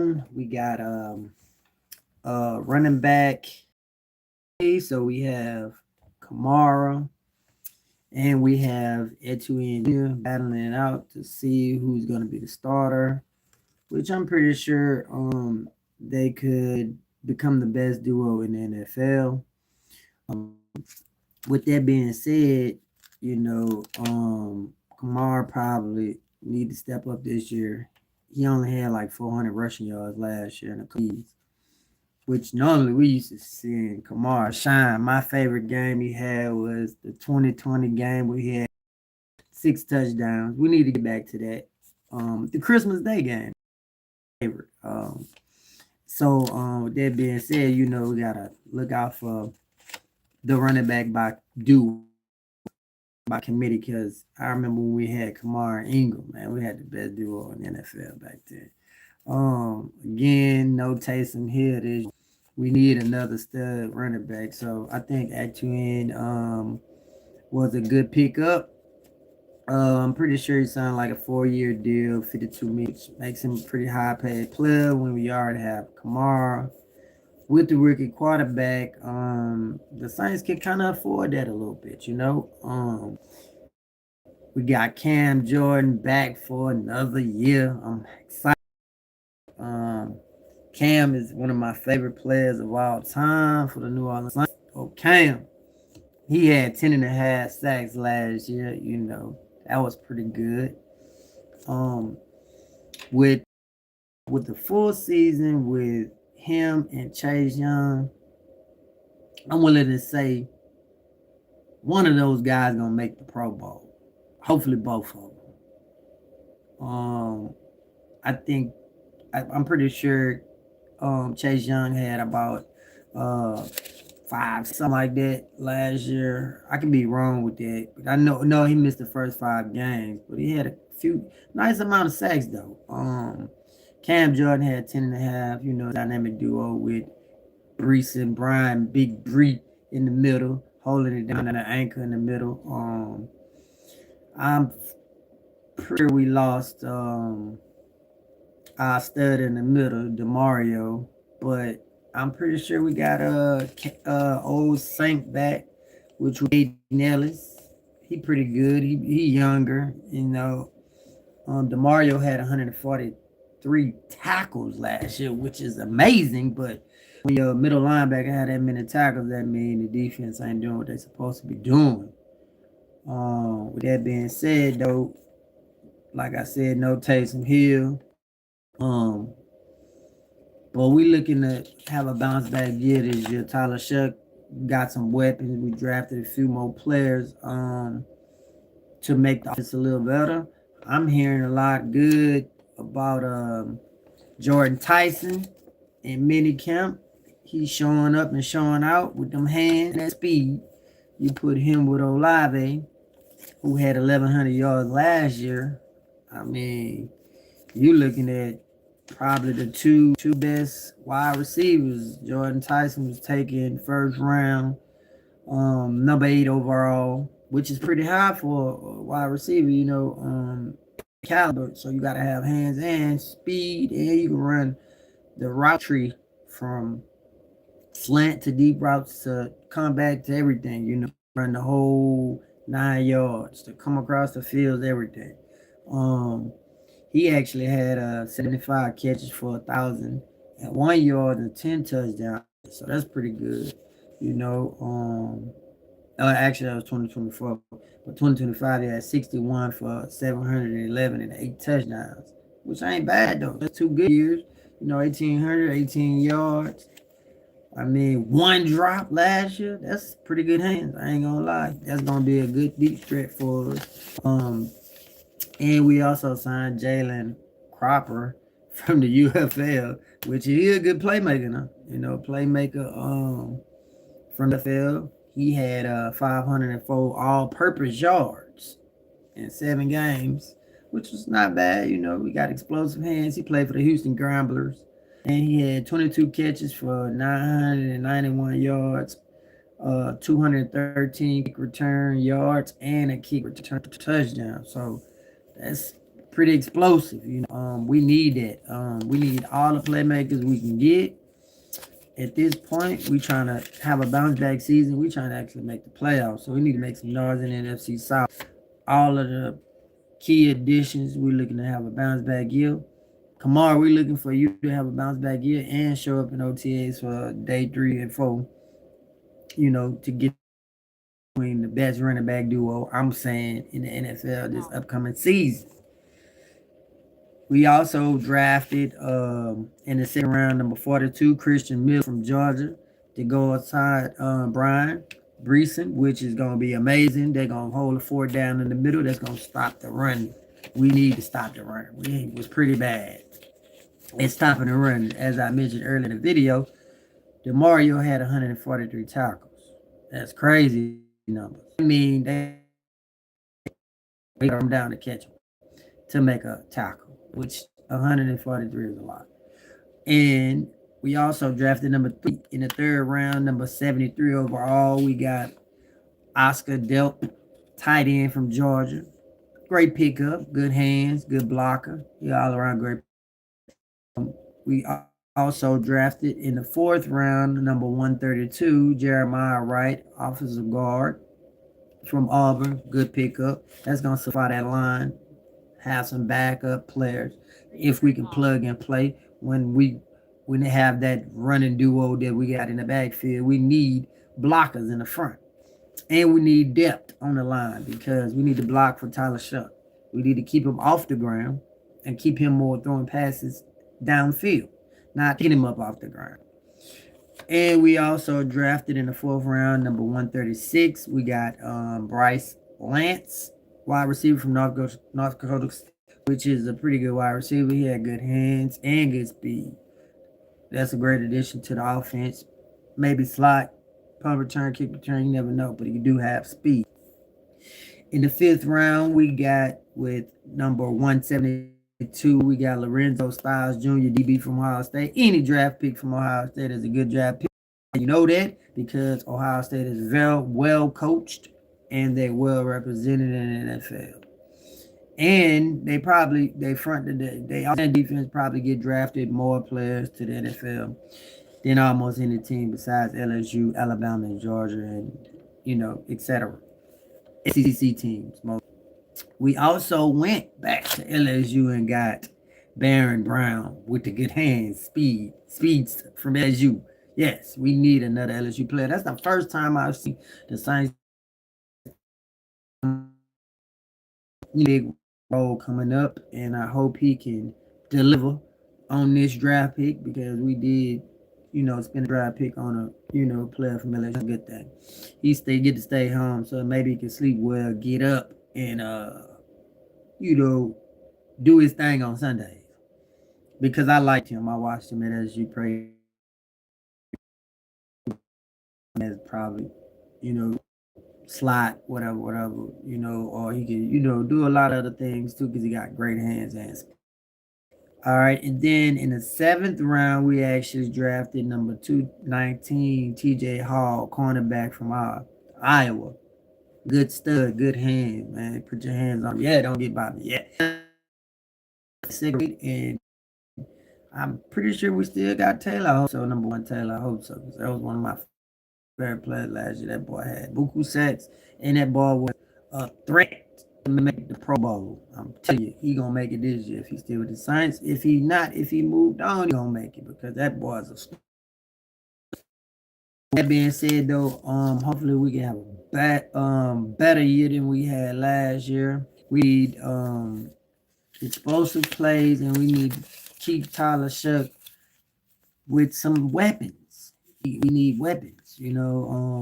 We got running back. So we have Kamara and we have Etienne Jr. battling it out to see who's going to be the starter, which I'm pretty sure they could become the best duo in the NFL. Um, with that being said, Kamara probably need to step up this year. He only had like 400 rushing yards last year in the leagues, which normally we used to see Kamara shine. My favorite game he had was the 2020 game where he had 6 touchdowns. We need to get back to that. The Christmas Day game, favorite. With that being said, we gotta look out for the running back by duo by committee because I remember when we had Kamara and Ingram, man, we had the best duo in the NFL back then. Again, no Taysom Hill this. We need another stud running back. So I think Etienne was a good pickup. I'm pretty sure he signed like a 4-year deal, 52 million, which makes him a pretty high paid player when we already have Kamara. With the rookie quarterback, the Saints can kind of afford that a little bit. We got Cam Jordan back for another year. I'm excited. Um, Cam is one of my favorite players of all time for the New Orleans Saints. Oh, Cam. He had 10 and a half sacks last year. That was pretty good. Um, with the full season with him and Chase Young, I'm willing to say one of those guys gonna make the Pro Bowl. Hopefully, both of them. I think I'm pretty sure Chase Young had about uh, 5, something like that last year. I could be wrong with that, but I know no he missed the first 5 games, but he had a few nice amount of sacks though. Cam Jordan had 10 and a half. Dynamic duo with Brees and Brian, Big Bree in the middle, holding it down, and the anchor in the middle. I'm pretty sure we lost our stud in the middle, Demario, but I'm pretty sure we got old Saint back, which was Aiden Ellis. He pretty good. He younger, Demario had 143 tackles last year, which is amazing. But when your middle linebacker had that many tackles, that means the defense ain't doing what they're supposed to be doing. With that being said, though, like I said, no Taysom Hill. Um, but we looking to have a bounce back year this year. Tyler Shuck got some weapons. We drafted a few more players to make the offense a little better. I'm hearing a lot good about Jordan Tyson in mini camp. He's showing up and showing out with them hands and that speed. You put him with Olave, who had 1,100 yards last year. I mean, you looking at probably the two best wide receivers. Jordan Tyson was taken first round, number 8 overall, which is pretty high for a wide receiver. Caliber. So you got to have hands and speed, and you can run the route tree from slant to deep routes to come back to everything. Run the whole 9 yards to come across the field, everything. Um, he actually had 75 catches for 1,001 yards and 10 touchdowns. So that's pretty good. Actually that was 2024, but 2025 he had 61 for 711 and 8 touchdowns, which ain't bad though. That's 2 good years. 1,800, 18 yards. I mean, one drop last year. That's pretty good hands. I ain't gonna lie. That's gonna be a good deep threat for us. And we also signed Jalen Cropper from the UFL, which he is a good playmaker now. Playmaker from the UFL. He had 504 all-purpose yards in 7 games, which was not bad. We got explosive hands. He played for the Houston Gamblers, and he had 22 catches for 991 yards, 213 kick return yards, and a kick return touchdown. So that's pretty explosive. We need that. We need all the playmakers we can get. At this point, we trying to have a bounce back season. We trying to actually make the playoffs. So we need to make some noise in the NFC South. All of the key additions, we're looking to have a bounce back year. Kamar, we're looking for you to have a bounce back year and show up in OTAs for day 3 and 4. To get between the best running back duo, I'm saying, in the NFL this upcoming season. We also drafted in the second round, number 42, Christian Mill from Georgia to go outside Brian Breeson, which is going to be amazing. They're going to hold the fort down in the middle. That's going to stop the run. We need to stop the run. It was pretty bad. It's stopping the run. As I mentioned earlier in the video, DeMario had 143 tackles. That's crazy numbers. I mean, they got him down to catch him to make a tackle, which 143 is a lot. And we also drafted number 3 in the third round, number 73 overall. We got Oscar Delp, tight end from Georgia. Great pickup, good hands, good blocker. He all around great. We also drafted in the fourth round, number 132, Jeremiah Wright, offensive guard from Auburn. Good pickup. That's going to solidify that line. Have some backup players if we can plug and play when they have that running duo that we got in the backfield. We need blockers in the front, and we need depth on the line because we need to block for Tyler Shuck. We need to keep him off the ground and keep him more throwing passes downfield, not get him up off the ground. And we also drafted in the fourth round, number 136. We got Bryce Lance, wide receiver from North Dakota, which is a pretty good wide receiver. He had good hands and good speed. That's a great addition to the offense. Maybe slot, punt return, kick return, you never know, but he do have speed. In the fifth round, we got with number 172, we got Lorenzo Styles Jr., DB from Ohio State. Any draft pick from Ohio State is a good draft pick. You know that because Ohio State is very well coached and they're well represented in the NFL. And they defense probably get drafted more players to the NFL than almost any team besides LSU, Alabama, and Georgia, and etc. SEC teams. We also went back to LSU and got Baron Brown with the good hands, speeds from LSU. Yes, we need another LSU player. That's the first time I've seen the Saints big role coming up, and I hope he can deliver on this draft pick because we did, spend a draft pick on a, player from LSU. Good thing. He get to stay home, so maybe he can sleep well, get up, and do his thing on Sundays. Because I liked him. I watched him at LSU play. As probably, slot, whatever, or he can, do a lot of other things too because he got great hands and speed. All right, and then in the seventh round, we actually drafted number 219, TJ Hall, cornerback from Iowa. Good stud, good hands, man. Put your hands on him. Yeah, don't get by me yet. And I'm pretty sure we still got Taylor. I hope so. Number 1, Taylor. I hope so because that was one of my favorite players last year. That boy had buku sacks, and that boy was a threat to make the Pro Bowl. I'm telling you, he gonna make it this year if he's still with the Saints. If he moved on, he gonna make it because that boy's a star. That being said, though, hopefully we can have a better year than we had last year. We need explosive plays, and we need to keep Tyler Shuck with some weapons. We need weapons,